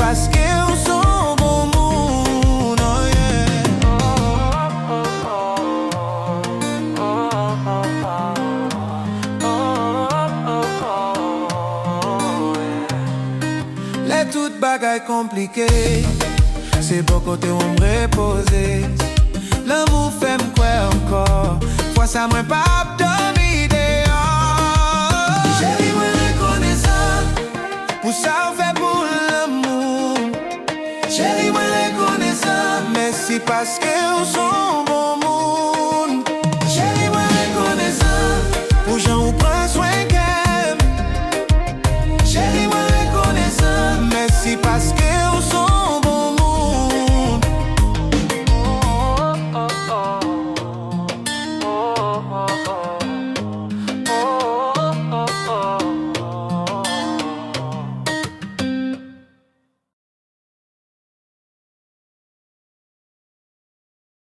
paske ou son bon moun, oh yeah. Les toutes bagailles compliquées, c'est bon côté où me reposer. L'amour fait me croire encore, fois ça moi pas dormi dehors. Chérie, moi reconnaissant pour ça on fait pour l'amour. Chérie, moi reconnaissant, merci parce que on sont